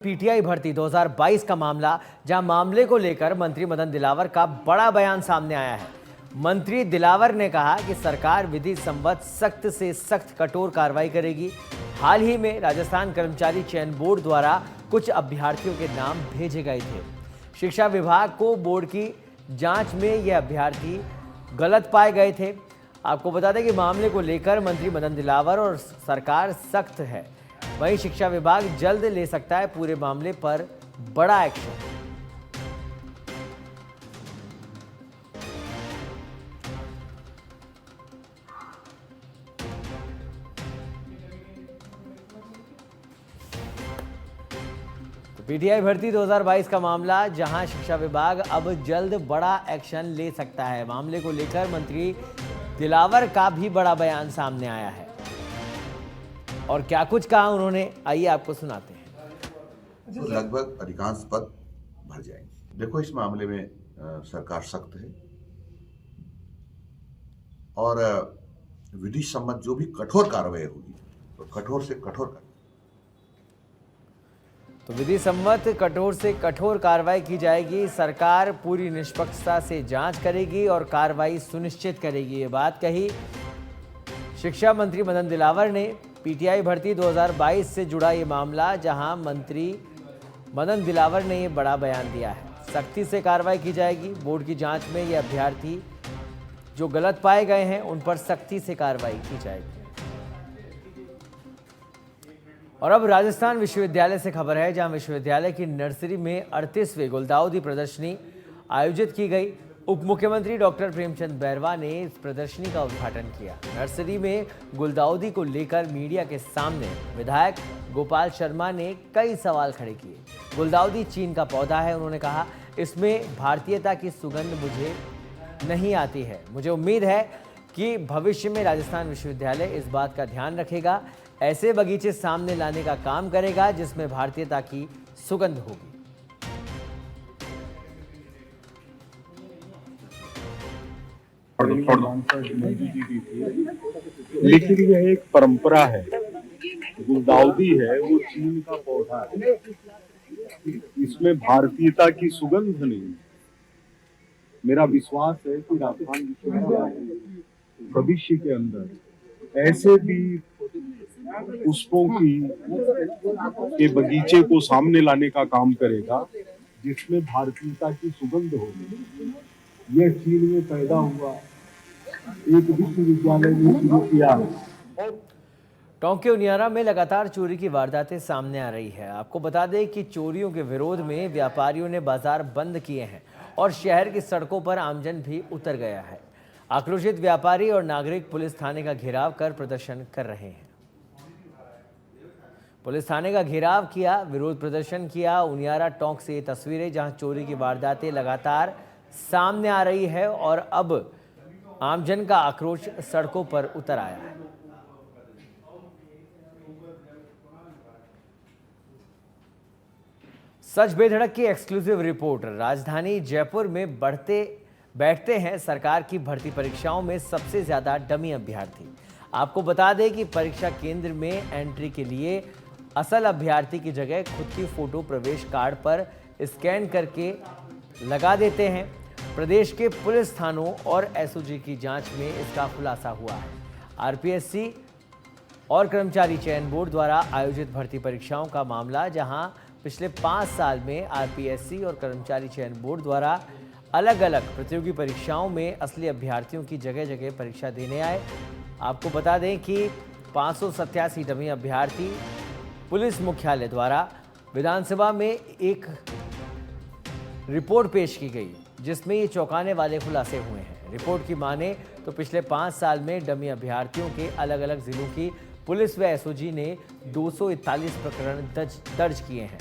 PTI भर्ती 2022 का मामला, जहां मामले को लेकर मंत्री मदन दिलावर का बड़ा बयान सामने आया है। मंत्री दिलावर ने कहा कि सरकार विधि संबद्ध सख्त से सख्त कठोर कार्रवाई करेगी। हाल ही में राजस्थान कर्मचारी चयन बोर्ड द्वारा कुछ अभ्यर्थियों के नाम भेजे गए थे। शिक्षा विभाग को बोर्ड की जांच में ये अभ्यर्थी गलत पाए गए थे। आपको बता दें कि मामले को लेकर मंत्री मदन दिलावर और सरकार सख्त है। वहीं शिक्षा विभाग जल्द ले सकता है पूरे मामले पर बड़ा एक्शन। तो पीटीआई भर्ती 2022 का मामला, जहां शिक्षा विभाग अब जल्द बड़ा एक्शन ले सकता है। मामले को लेकर मंत्री दिलावर का भी बड़ा बयान सामने आया है और क्या कुछ कहा उन्होंने, आइए आपको सुनाते हैं। तो लगभग अधिकांश पद भर जाएंगे। देखो, इस मामले में सरकार सख्त है और विधि सम्मत जो भी कठोर कार्रवाई होगी तो कठोर से कठोर कार्रवाई। तो विधि सम्मत कठोर से कठोर कार्रवाई की जाएगी। सरकार पूरी निष्पक्षता से जांच करेगी और कार्रवाई सुनिश्चित करेगी, ये बात कही शिक्षा मंत्री मदन दिलावर ने। पीटीआई भर्ती 2022 से जुड़ा ये मामला, जहां मंत्री मदन दिलावर ने ये बड़ा बयान दिया है। सख्ती से कार्रवाई की जाएगी। बोर्ड की जांच में ये अभ्यर्थी जो गलत पाए गए हैं उन पर सख्ती से कार्रवाई की जाएगी। और अब राजस्थान विश्वविद्यालय से खबर है, जहां विश्वविद्यालय की नर्सरी में 38वीं गुलदाउदी प्रदर्शनी आयोजित की गई। उप मुख्यमंत्री डॉक्टर प्रेमचंद बैरवा ने इस प्रदर्शनी का उद्घाटन किया। नर्सरी में गुलदाउदी को लेकर मीडिया के सामने विधायक गोपाल शर्मा ने कई सवाल खड़े किए। गुलदाउदी चीन का पौधा है, उन्होंने कहा, इसमें भारतीयता की सुगंध मुझे नहीं आती है। मुझे उम्मीद है कि भविष्य में राजस्थान विश्वविद्यालय इस बात का ध्यान रखेगा, ऐसे बगीचे सामने लाने का काम करेगा जिसमें भारतीयता की सुगंध होगी। लेकिन यह एक परंपरा है। गुलदाउदी है, वो चीन का पौधा है, इसमें भारतीयता की सुगंध नहीं। मेरा विश्वास है कि राजस्थान विश्वविद्यालय भविष्य के अंदर ऐसे भी पुष्पों के बगीचे को सामने लाने का काम करेगा जिसमें भारतीयता की सुगंध होगी। यह चीन में पैदा हुआ एक विश्वविद्यालय ने शुरू किया है। टोंक के उनियारा में लगातार चोरी की वारदातें सामने आ रही है। आपको बता दें कि चोरियों के विरोध में व्यापारियों ने बाजार बंद किए हैं और शहर की सड़कों पर आमजन भी उतर गया है। आक्रोशित व्यापारी और नागरिक पुलिस थाने का घेराव कर प्रदर्शन कर रहे हैं। पुलिस थाने का घेराव किया, विरोध प्रदर्शन किया। उनियारा टोंक से ये तस्वीरें, जहां चोरी की वारदातें लगातार सामने आ रही है और अब आमजन का आक्रोश सड़कों पर उतर आया है। सच बेधड़क की एक्सक्लूसिव रिपोर्ट। राजधानी जयपुर में बैठते हैं सरकार की भर्ती परीक्षाओं में सबसे ज्यादा डमी अभ्यर्थी। आपको बता दें कि परीक्षा केंद्र में एंट्री के लिए असल अभ्यर्थी की जगह खुद की फोटो प्रवेश कार्ड पर स्कैन करके लगा देते हैं। प्रदेश के पुलिस थानों और एसओजी की जांच में इसका खुलासा हुआ है। आरपीएससी और कर्मचारी चयन बोर्ड द्वारा आयोजित भर्ती परीक्षाओं का मामला, जहां पिछले 5 साल में आरपीएससी और कर्मचारी चयन बोर्ड द्वारा अलग अलग प्रतियोगी परीक्षाओं में असली अभ्यर्थियों की जगह जगह परीक्षा देने आए। आपको बता दें कि 587 डमी अभ्यर्थी पुलिस मुख्यालय द्वारा विधानसभा में एक रिपोर्ट पेश की गई, जिसमें ये चौंकाने वाले खुलासे हुए हैं। रिपोर्ट की माने तो पिछले 5 साल में डमी अभ्यर्थियों के अलग अलग जिलों की पुलिस व एसओजी ने 241 प्रकरण दर्ज किए हैं।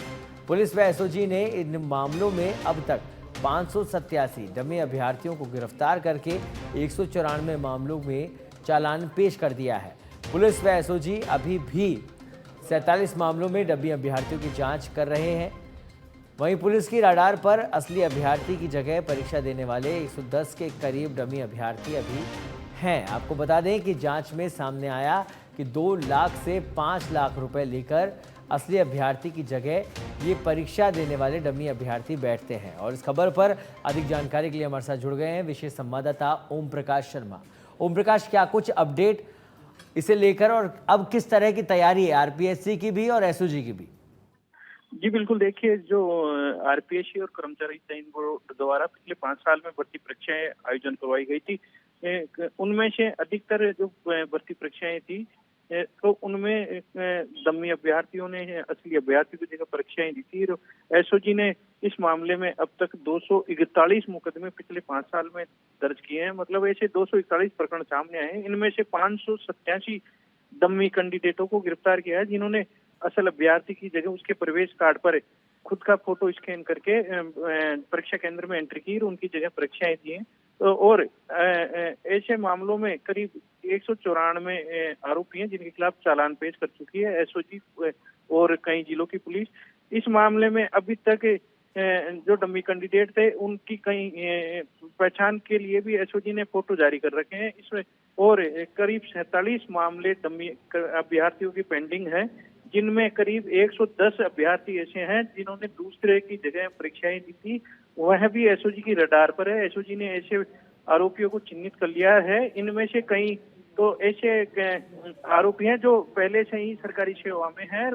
पुलिस व एसओजी ने इन मामलों में अब तक 587 डमी अभ्यर्थियों को गिरफ्तार करके 194 मामलों में चालान पेश कर दिया है। पुलिस व एसओजी अभी भी 47 मामलों में डमी अभ्यर्थियों की जांच कर रहे हैं। वहीं पुलिस की राडार पर असली अभ्यर्थी की जगह परीक्षा देने वाले 110 के करीब डमी अभ्यर्थी अभी हैं। आपको बता दें कि जांच में सामने आया कि 2 लाख से 5 लाख रुपए लेकर असली अभ्यर्थी की जगह ये परीक्षा देने वाले डमी अभ्यर्थी बैठते हैं। और इस खबर पर अधिक जानकारी के लिए हमारे साथ जुड़ गए हैं विशेष संवाददाता ओम प्रकाश शर्मा। ओम प्रकाश, क्या कुछ अपडेट इसे लेकर और अब किस तरह की तैयारी है आरपीएससी की भी और एसओजी की भी? जी बिल्कुल, देखिए जो आरपीएससी और कर्मचारी चयन बोर्ड द्वारा पिछले 5 साल में भर्ती परीक्षाएं आयोजन करवाई गई थी, उनमें से अधिकतर जो भर्ती परीक्षाएं थी तो उनमें डमी अभ्यर्थियों ने असली अभ्यर्थियों की जगह परीक्षाएं दी थी। एसओजी ने इस मामले में अब तक 241 मुकदमे पिछले 5 साल में दर्ज किए हैं। मतलब ऐसे 241 प्रकरण सामने आए हैं। इनमें से 587 डमी कैंडिडेटों को गिरफ्तार किया है, जिन्होंने असल अभ्यर्थी की जगह उसके प्रवेश कार्ड पर खुद का फोटो स्कैन करके परीक्षा केंद्र में एंट्री की और उनकी जगह परीक्षाएं दी हैं। और ऐसे मामलों में करीब 194 आरोपी हैं, जिनके खिलाफ चालान पेश कर चुकी है एसओजी और कई जिलों की पुलिस। इस मामले में अभी तक जो डमी कैंडिडेट थे उनकी कई पहचान के लिए भी एसओजी ने फोटो जारी कर रखे हैं इसमें। और करीब 47 मामले डमी अभ्यर्थियों की पेंडिंग है, जिनमें करीब 110 अभ्यर्थी ऐसे हैं जिन्होंने दूसरे की जगह परीक्षाएं दी थी। वह भी एसओजी की रडार पर है। एसओजी ने ऐसे आरोपियों को चिन्हित कर लिया है। इनमें से कई तो ऐसे आरोपी हैं जो पहले से ही सरकारी सेवा में हैं।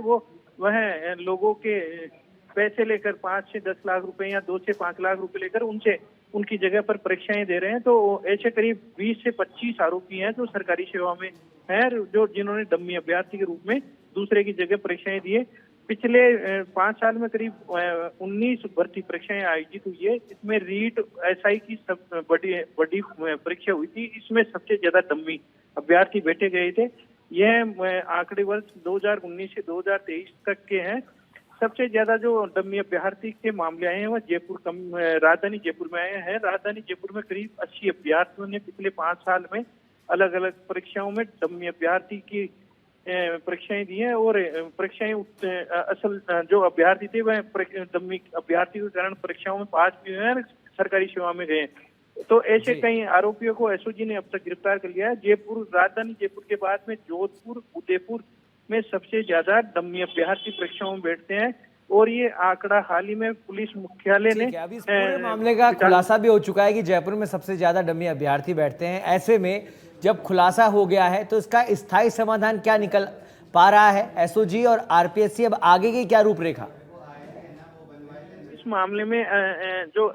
वह लोगों के पैसे लेकर 5 से 10 लाख रुपए या 2 से 5 लाख रुपए लेकर उनसे उनकी जगह पर परीक्षाएं दे रहे हैं। तो ऐसे करीब 20 से 25 आरोपी हैं जो सरकारी सेवा में हैं, जो जिन्होंने डमी अभ्यर्थी के रूप में दूसरे की जगह परीक्षाएं दिए। पिछले 5 साल में करीब 19 भर्ती परीक्षाएं आयोजित हुई है। इसमें रीट एसआई की सब बड़ी परीक्षा हुई थी। इसमें सबसे ज्यादा डमी अभ्यर्थी बैठे गए थे। यह आंकड़े वर्ष 2019 से 2023 तक के हैं। सबसे ज्यादा जो डमी अभ्यर्थी के मामले आए हैं वह राजधानी जयपुर में आए हैं। राजधानी जयपुर में करीब 80 अभ्यर्थियों ने पिछले 5 साल में अलग अलग परीक्षाओं में डमी अभ्यर्थी की परीक्षाएं दी हैं। और परीक्षाएं असल जो अभ्यर्थी थे वह डमी अभ्यर्थी के कारण परीक्षाओं में पास भी हुए हैं, सरकारी सेवा में गए। तो ऐसे कई आरोपियों को एसओजी ने अब तक गिरफ्तार कर लिया है। राजधानी जयपुर के बाद में जोधपुर, उदयपुर में सबसे ज्यादा डमी अभ्यर्थी परीक्षाओं में बैठते हैं। और ये आंकड़ा हाल ही में पुलिस मुख्यालय ने अभी इस पूरे मामले का खुलासा भी हो चुका है कि जयपुर में सबसे ज्यादा डमी अभ्यर्थी बैठते हैं। ऐसे में जब खुलासा हो गया है तो इसका स्थायी समाधान क्या निकल पा रहा है? एसओजी और आरपीएससी अब आगे की क्या रूपरेखा? इस मामले में जो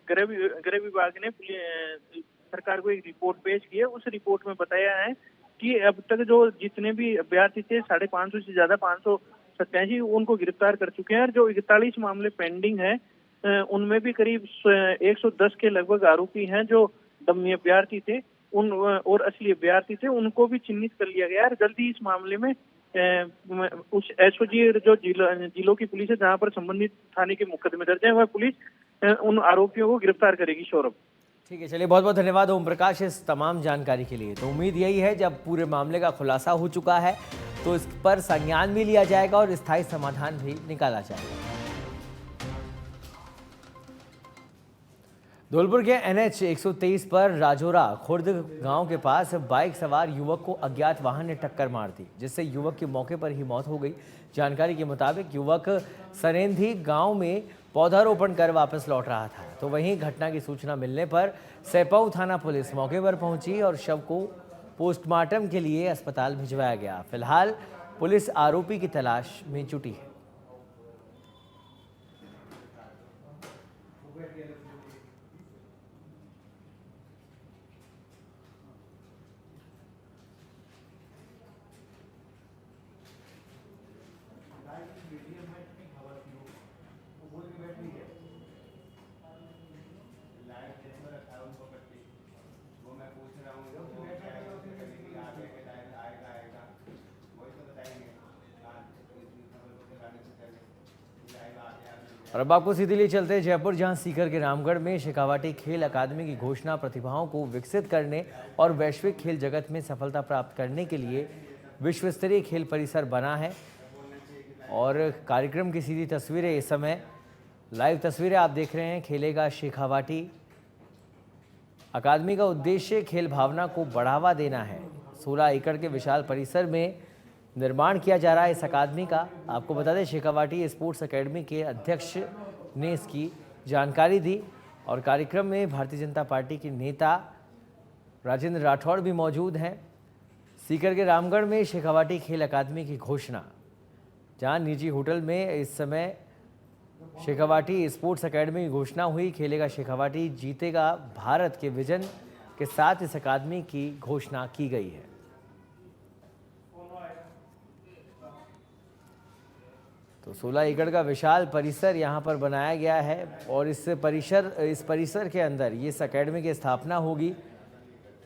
गृह विभाग ने सरकार को एक रिपोर्ट पेश की है। उस रिपोर्ट में बताया है कि अब तक जो जितने भी अभ्यर्थी थे 550 से ज्यादा 587 उनको गिरफ्तार कर चुके हैं। और जो 41 मामले पेंडिंग है उनमें भी करीब 110 के लगभग आरोपी हैं जो डमी अभ्यर्थी थे और असली अभ्यर्थी थे, उनको भी चिन्हित कर लिया गया है। जल्दी इस मामले में उस एसओजी जो जिलों की पुलिस है जहां पर संबंधित थाने के मुकदमे दर्ज है, वह पुलिस उन आरोपियों को गिरफ्तार करेगी। सौरभ, ठीक है, चलिए बहुत बहुत धन्यवाद ओम प्रकाश इस तमाम जानकारी के लिए। तो उम्मीद यही है जब पूरे मामले का खुलासा हो चुका है तो इस पर संज्ञान भी लिया जाएगा और स्थायी समाधान भी निकाला जाएगा। धौलपुर के NH 123 पर राजौरा खुर्द गांव के पास बाइक सवार युवक को अज्ञात वाहन ने टक्कर मार दी, जिससे युवक की मौके पर ही मौत हो गई। जानकारी के मुताबिक युवक सरेंधी गांव में पौधारोपण कर वापस लौट रहा था। तो वहीं घटना की सूचना मिलने पर सैपऊ थाना पुलिस मौके पर पहुंची और शव को पोस्टमार्टम के लिए अस्पताल भिजवाया गया। फिलहाल पुलिस आरोपी की तलाश में जुटी है। और अब आपको सीधे लिए चलते हैं जयपुर, जहां सीकर के रामगढ़ में शेखावाटी खेल अकादमी की घोषणा प्रतिभाओं को विकसित करने और वैश्विक खेल जगत में सफलता प्राप्त करने के लिए विश्व स्तरीय खेल परिसर बना है। और कार्यक्रम की सीधी तस्वीरें इस समय लाइव तस्वीरें आप देख रहे हैं। खेलेगा शेखावाटी अकादमी का उद्देश्य खेल भावना को बढ़ावा देना है। 16 एकड़ के विशाल परिसर में निर्माण किया जा रहा है इस अकादमी का। आपको बता दें शेखावाटी स्पोर्ट्स एकेडमी के अध्यक्ष ने इसकी जानकारी दी और कार्यक्रम में भारतीय जनता पार्टी के नेता राजेंद्र राठौड़ भी मौजूद हैं। सीकर के रामगढ़ में शेखावाटी खेल अकादमी की घोषणा, जहां निजी होटल में इस समय शेखावाटी स्पोर्ट्स एकेडमी की घोषणा हुई। खेलेगा शेखावाटी, जीतेगा भारत के विजन के साथ इस अकादमी की घोषणा की गई है। तो 16 एकड़ का विशाल परिसर यहाँ पर बनाया गया है और इस परिसर के अंदर ये इस अकेडमी की स्थापना होगी।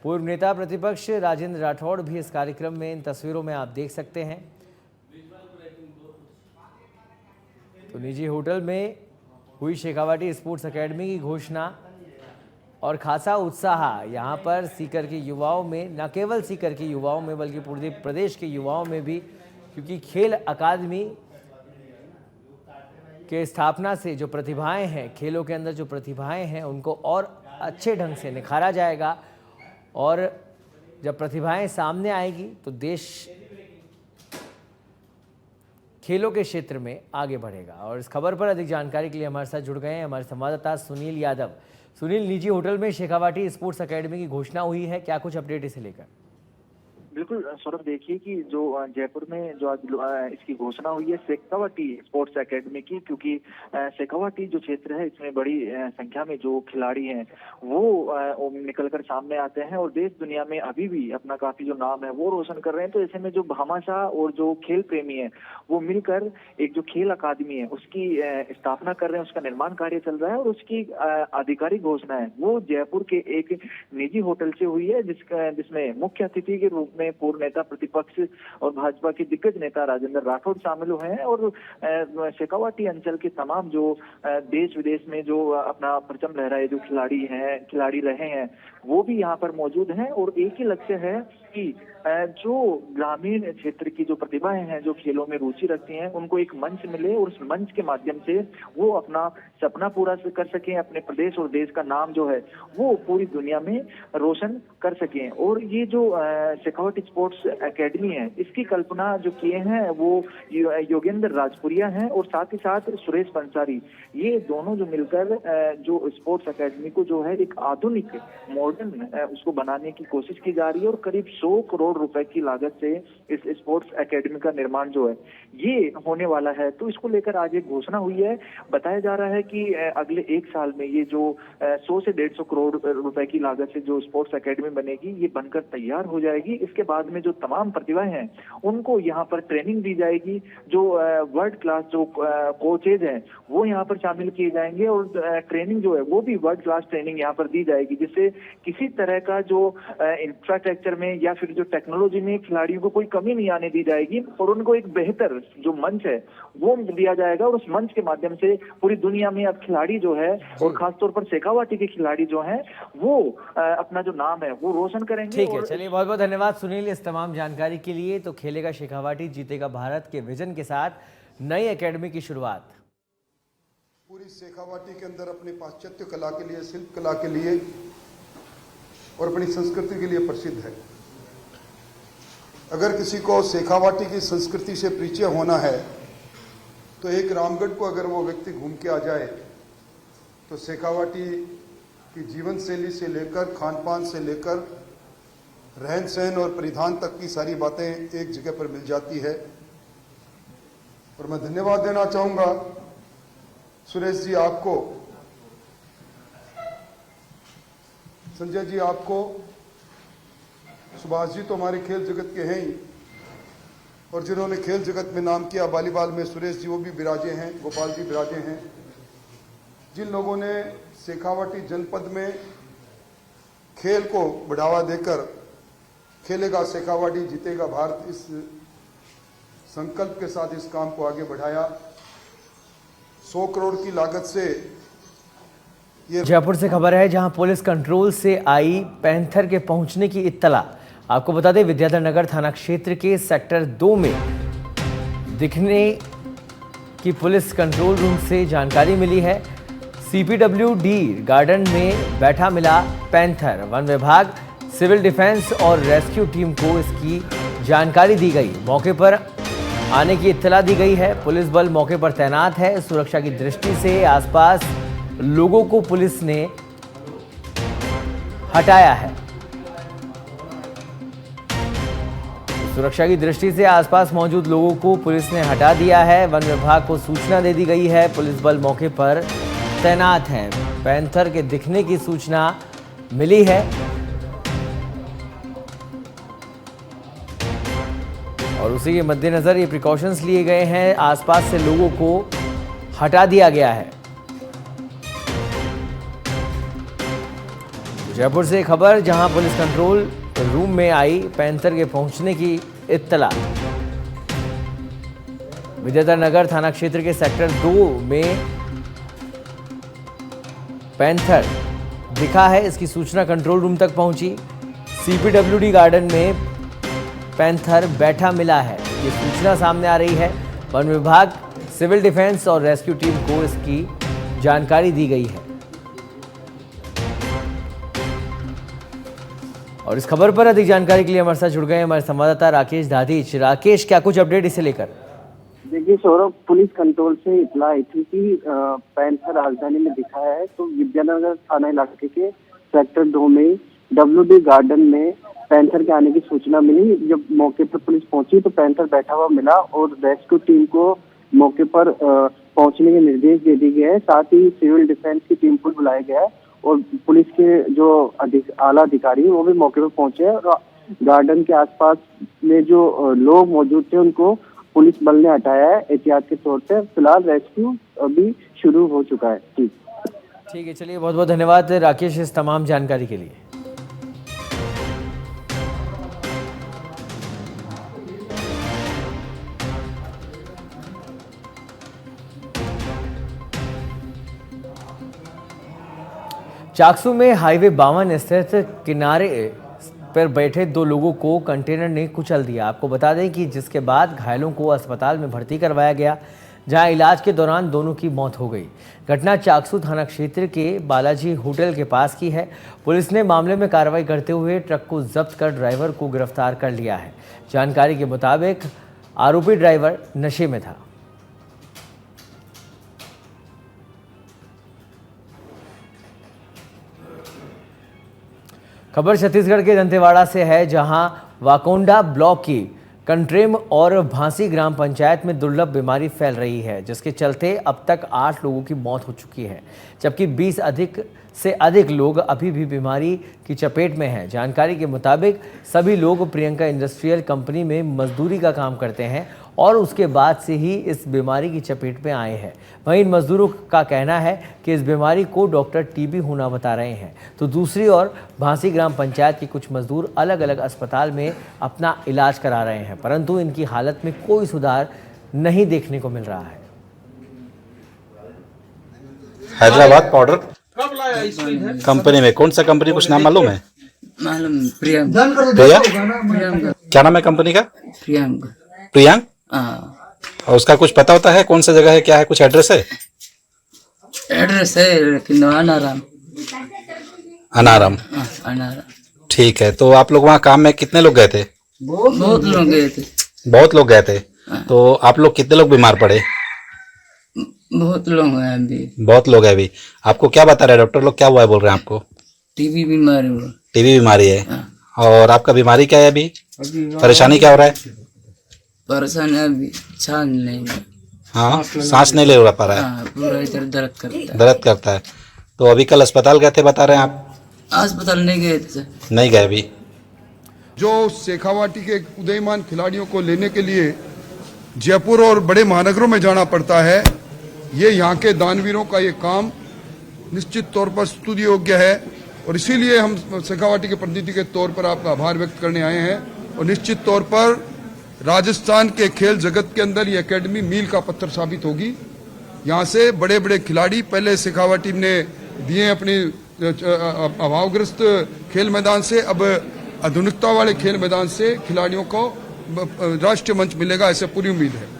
पूर्व नेता प्रतिपक्ष राजेंद्र राठौड़ भी इस कार्यक्रम में, इन तस्वीरों में आप देख सकते हैं। तो निजी होटल में हुई शेखावाटी स्पोर्ट्स एकेडमी की घोषणा और खासा उत्साह यहाँ पर सीकर के युवाओं में, न केवल सीकर के युवाओं में बल्कि पूरे प्रदेश के युवाओं में भी, क्योंकि खेल अकादमी के स्थापना से जो प्रतिभाएं हैं, खेलों के अंदर जो प्रतिभाएं हैं, उनको और अच्छे ढंग से निखारा जाएगा और जब प्रतिभाएं सामने आएगी तो देश खेलों के क्षेत्र में आगे बढ़ेगा। और इस खबर पर अधिक जानकारी के लिए हमारे साथ जुड़ गए हैं हमारे संवाददाता सुनील यादव। सुनील, निजी होटल में शेखावाटी स्पोर्ट्स एकेडमी की घोषणा हुई है, क्या कुछ अपडेट इसे लेकर? बिल्कुल सौरभ, देखिए कि जो जयपुर में जो आज इसकी घोषणा हुई है शेखावाटी स्पोर्ट्स एकेडमी की, क्योंकि शेखावाटी जो क्षेत्र है इसमें बड़ी संख्या में जो खिलाड़ी हैं वो निकलकर सामने आते हैं और देश दुनिया में अभी भी अपना काफी जो नाम है वो रोशन कर रहे हैं। तो ऐसे में जो भामाशाह और जो खेल प्रेमी है वो मिलकर एक जो खेल अकादमी है उसकी स्थापना कर रहे हैं, उसका निर्माण कार्य चल रहा है और उसकी आधिकारिक घोषणा है वो जयपुर के एक निजी होटल से हुई है, जिसमें मुख्य अतिथि के रूप में पूर्व नेता प्रतिपक्ष और भाजपा के दिग्गज नेता राजेंद्र राठौड़ शामिल हुए हैं और शेखावाटी अंचल के तमाम जो देश विदेश में जो अपना परचम लहराए जो खिलाड़ी रहे हैं वो भी यहाँ पर मौजूद हैं। और एक ही लक्ष्य है कि जो ग्रामीण क्षेत्र की जो प्रतिभाएं हैं जो खेलों में रुचि रखती हैं उनको एक मंच मिले और उस मंच के माध्यम से वो अपना सपना पूरा कर सकें, अपने प्रदेश और देश का नाम जो है वो पूरी दुनिया में रोशन कर सकें। और ये जो शेखावाटी स्पोर्ट्स एकेडमी है इसकी कल्पना जो किए हैं वो योगेंद्र राजपुरिया हैं और साथ ही साथ सुरेश पंसारी, ये दोनों जो मिलकर जो स्पोर्ट्स एकेडमी को जो है एक आधुनिक मॉडर्न उसको बनाने की कोशिश की जा रही है और करीब 100 करोड़ रुपए की लागत से इस स्पोर्ट्स एकेडमी का निर्माण जो है ये होने वाला है। तो इसको लेकर आज एक घोषणा हुई है। बताया जा रहा है कि अगले एक साल में ये जो 100 से 150 करोड़ रुपए की लागत से जो स्पोर्ट्स एकेडमी बनेगी ये बनकर तैयार हो जाएगी। इसके बाद में जो तमाम प्रतिभाएं हैं उनको यहाँ पर ट्रेनिंग दी जाएगी, जो वर्ल्ड क्लास जो कोचेज हैं वो यहाँ पर शामिल किए जाएंगे और ट्रेनिंग जो है वो भी वर्ल्ड क्लास ट्रेनिंग यहाँ पर दी जाएगी, जिससे किसी तरह का जो इंफ्रास्ट्रक्चर में या फिर जो टेक्नोलॉजी में खिलाड़ियों को कोई कमी नहीं आने दी जाएगी और उनको एक बेहतर जो मंच है वो दिया जाएगा और उस मंच के माध्यम से पूरी दुनिया में अब खिलाड़ी जो है और खासतौर पर शेखावाटी के खिलाड़ी जो हैं वो अपना जो नाम है वो रोशन करेंगे। ठीक है, चलिए बहुत बहुत धन्यवाद सुनील इस तमाम जानकारी के लिए। तो खेलेगा शेखावाटी, जीतेगा भारत के विजन के साथ नई एकेडमी की शुरुआत। पूरी शेखावाटी के अंदर अपनी पाश्चात्य कला के लिए, शिल्प कला के लिए और अपनी संस्कृति के लिए प्रसिद्ध है। अगर किसी को शेखावाटी की संस्कृति से परिचय होना है तो एक रामगढ़ को अगर वो व्यक्ति घूम के आ जाए तो शेखावाटी की जीवन शैली से लेकर, खान पान से लेकर, रहन सहन और परिधान तक की सारी बातें एक जगह पर मिल जाती है। और मैं धन्यवाद देना चाहूँगा सुरेश जी आपको, संजय जी आपको, सुभाष जी तो हमारे खेल जगत के हैं ही और जिन्होंने खेल जगत में नाम किया वॉलीबॉल में सुरेश जी वो भी विराजे हैं, गोपाल जी विराजे हैं। जिन लोगों ने शेखावाटी जनपद में खेल को बढ़ावा देकर खेलेगा शेखावाटी जीतेगा भारत इस संकल्प के साथ इस काम को आगे बढ़ाया। 100 करोड़ की लागत से जयपुर से खबर है जहां पुलिस कंट्रोल से आई पैंथर के पहुंचने की इत्तला। आपको बता दें विद्याधर नगर थाना क्षेत्र के सेक्टर 2 में दिखने की पुलिस कंट्रोल रूम से जानकारी मिली है। सीपीडब्ल्यूडी गार्डन में बैठा मिला पैंथर। वन विभाग, सिविल डिफेंस और रेस्क्यू टीम को इसकी जानकारी दी गई। मौके पर आने की इत्तला दी गई है। पुलिस बल मौके पर तैनात है। सुरक्षा की दृष्टि से आसपास लोगों को पुलिस ने हटाया है। सुरक्षा की दृष्टि से आसपास मौजूद लोगों को पुलिस ने हटा दिया है। वन विभाग को सूचना दे दी गई है। पुलिस बल मौके पर तैनात है। पैंथर के दिखने की सूचना मिली है और उसी के मद्देनजर ये प्रिकॉशंस लिए गए हैं। आसपास से लोगों को हटा दिया गया है। जयपुर से खबर, जहां पुलिस कंट्रोल रूम में आई पैंथर के पहुंचने की इत्तला। विद्याधर नगर थाना क्षेत्र के सेक्टर 2 में पैंथर दिखा है। इसकी सूचना कंट्रोल रूम तक पहुंची। CPWD गार्डन में पैंथर बैठा मिला है, ये सूचना सामने आ रही है। वन विभाग, सिविल डिफेंस और रेस्क्यू टीम को इसकी जानकारी दी गई है। और इस खबर पर अधिक जानकारी के लिए हमारे साथ जुड़ गए हमारे संवाददाता राकेश दाधीच। राकेश, क्या कुछ अपडेट इसे लेकर? देखिए सौरभ, पुलिस कंट्रोल से इतला आई थी कि पैंथर राजधानी में दिखा है। तो विद्यानगर थाना इलाके के सेक्टर 2 में WD गार्डन में पैंथर के आने की सूचना मिली। जब मौके पर पुलिस पहुंची तो पैंथर बैठा हुआ मिला और रेस्क्यू टीम को मौके पर पहुंचने के निर्देश दे दिए गए हैं। साथ ही सिविल डिफेंस की टीम को बुलाया गया है और पुलिस के जो आला अधिकारी वो भी मौके पर पहुंचे हैं। और गार्डन के आसपास में जो लोग मौजूद थे उनको पुलिस बल ने हटाया है एहतियात के तौर पे। फिलहाल रेस्क्यू अभी शुरू हो चुका है। ठीक है, चलिए, बहुत बहुत धन्यवाद राकेश इस तमाम जानकारी के लिए। चाकसू में हाईवे 52 स्थित किनारे पर बैठे 2 लोगों को कंटेनर ने कुचल दिया। आपको बता दें कि जिसके बाद घायलों को अस्पताल में भर्ती करवाया गया, जहां इलाज के दौरान दोनों की मौत हो गई। घटना चाकसू थाना क्षेत्र के बालाजी होटल के पास की है। पुलिस ने मामले में कार्रवाई करते हुए ट्रक को जब्त कर ड्राइवर को गिरफ्तार कर लिया है। जानकारी के मुताबिक आरोपी ड्राइवर नशे में था। खबर छत्तीसगढ़ के दंतेवाड़ा से है, जहां वाकोंडा ब्लॉक की कंट्रेम और भांसी ग्राम पंचायत में दुर्लभ बीमारी फैल रही है, जिसके चलते अब तक 8 लोगों की मौत हो चुकी है, जबकि 20 से अधिक लोग अभी भी बीमारी की चपेट में हैं। जानकारी के मुताबिक सभी लोग प्रियंका इंडस्ट्रियल कंपनी में मजदूरी का काम करते हैं और उसके बाद से ही इस बीमारी की चपेट में आए हैं। वहीं इन मजदूरों का कहना है कि इस बीमारी को डॉक्टर टीबी होना बता रहे हैं, तो दूसरी ओर भांसी ग्राम पंचायत के कुछ मजदूर अलग अलग अस्पताल में अपना इलाज करा रहे हैं, परंतु इनकी हालत में कोई सुधार नहीं देखने को मिल रहा है। हैदराबाद पाउडर कंपनी में कौन सा कंपनी, कुछ नाम मालूम है? मालूम, प्रियम। प्रिया? प्रियम क्या नाम है कंपनी का? प्रियम। प्रियांक? हाँ। और उसका कुछ पता होता है कौन सा जगह है, क्या है, कुछ एड्रेस है? एड्रेस है लेकिन अनाराम। अनाराम? अनाराम। ठीक है, तो आप लोग वहाँ काम में कितने लोग गए थे? बहुत लोग गए थे। बहुत लोग गए थे। तो आप लोग कितने लोग बीमार पड़े? बहुत लोग हैं अभी। बहुत लोग हैं अभी। आपको क्या बता रहे हैं डॉक्टर लोग, क्या हुआ है बोल रहे हैं आपको? टीबी बीमारी हुआ। टीबी बीमारी है। और आपका बीमारी क्या है अभी? परेशानी क्या हो रहा है? परेशानी अभी सांस नहीं। हाँ, सांस नहीं ले पा रहा है। पूरा इधर दर्द करता है। दर्द करता है। तो अभी कल अस्पताल गए थे बता रहे हैं आप? अस्पताल नहीं गए थे। नहीं गए अभी। जो शेखावाटी के उदयमान खिलाड़ियों को लेने के लिए जयपुर और बड़े महानगरों में जाना पड़ता है, ये यहाँ के दानवीरों का ये काम निश्चित तौर पर स्तुति योग्य है और इसीलिए हम शेखावाटी के प्रतिनिधि के तौर पर आपका आभार व्यक्त करने आए हैं। और निश्चित तौर पर राजस्थान के खेल जगत के अंदर ये एकेडमी मील का पत्थर साबित होगी। यहाँ से बड़े बड़े खिलाड़ी पहले शेखावाटी ने दिए अपनी अभावग्रस्त खेल मैदान से, अब आधुनिकता वाले खेल मैदान से खिलाड़ियों को राष्ट्रीय मंच मिलेगा, ऐसे पूरी उम्मीद है।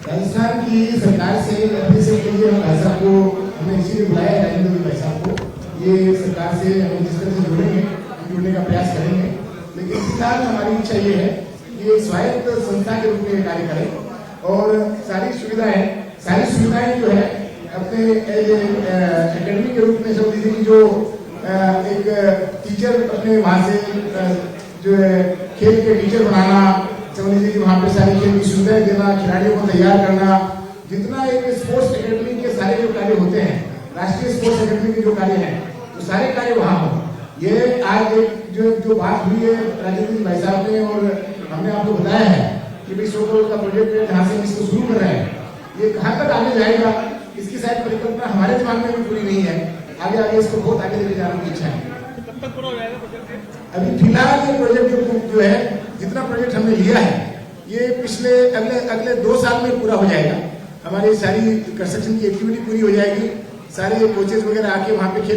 ऐसा कि सरकार से एप्रिसिएट के लिए हम भाई साहब को हमने इसीलिए बुलाया है, राजेंद्र भाई साहब को। ये सरकार से हम जिस तरह से जुड़ेंगे, हम जुड़ने का प्रयास करेंगे, लेकिन फिलहाल हमारी इच्छा ये है कि ये स्वायत्त संस्था के रूप में कार्य करें और सारी सुविधाएं जो है अपने एकेडमी के रूप में सब दीजिए। जो एक टीचर अपने वहाँ से जो है खेल के टीचर बनाना, समझ लीजिए वहाँ पे सारी खेल की सुविधाएं देना, खिलाड़ियों को तैयार करना, जितना एक स्पोर्ट्स एकेडमी के सारे जो कार्य होते हैं, राष्ट्रीय स्पोर्ट्स एकेडमी के जो कार्य हैं, तो सारे कार्य वहाँ हो। ये आज जो बात हुई है राजेंद्र भाई साहब ने और हमने आपको बताया है कि भाई 100 करोड़ का प्रोजेक्ट है, जहाँ से हम इसको शुरू कर रहे हैं, ये कहाँ तक आगे जाएगा इसकी शायद परिकल्पना हमारे दिमाग में भी पूरी नहीं है। आगे इसको बहुत आगे लेके जाने की इच्छा है। अभी फिलहाल ये प्रोजेक्ट जो है, जितना प्रोजेक्ट हमने लिया है, ये पिछले अगले 2 साल में पूरा हो जाएगा। हमारी सारी कंस्ट्रक्शन की एक्टिविटी पूरी हो जाएगी, सारे कोचेज वगैरह आके वहाँ पे खेल